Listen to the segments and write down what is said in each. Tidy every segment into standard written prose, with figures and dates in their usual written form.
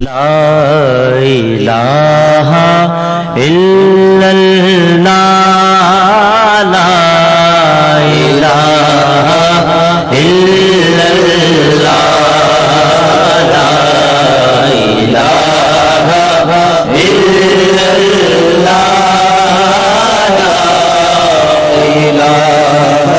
لا الہ الا اللہ لا الہ الا اللہ لا الہ الا اللہ لا الہ الا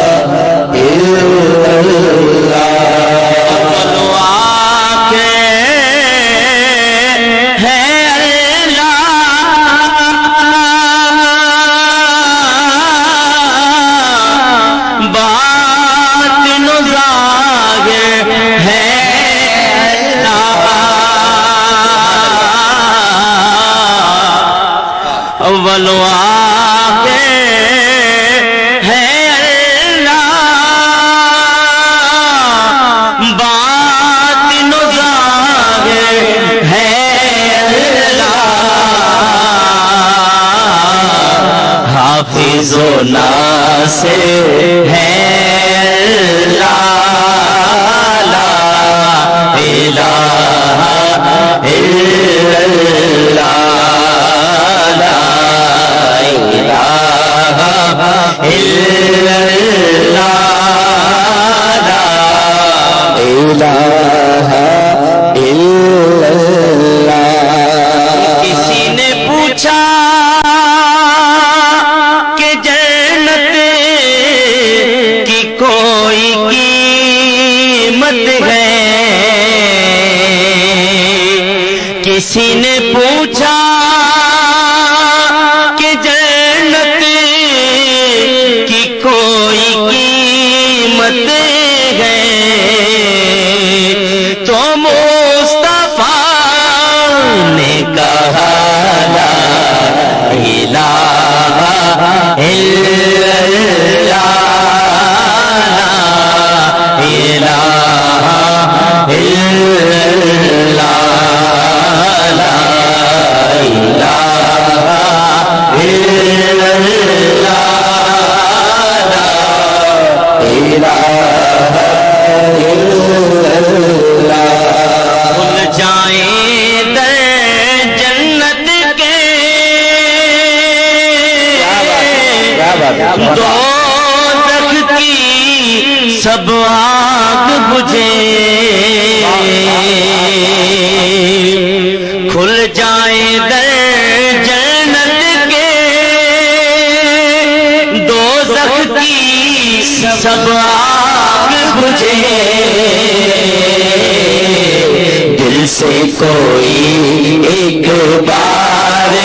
اللہ حافظ و ناصر ہے اللہ لا الہ الا اللہ لا الہ الا اللہ لا الہ الا اللہ کسی نے پوچھا کسی نے پوچھا کہ جنت کی کوئی قیمت ہے تو مصطفیٰ نے کہا لا الہ الا اللہ لا الہ الا اللہ دوزخ کی سب آگ بجھے کھل جائیں در جنت کے دوزخ کی سب آگ بجھے دل سے کوئی ایک بار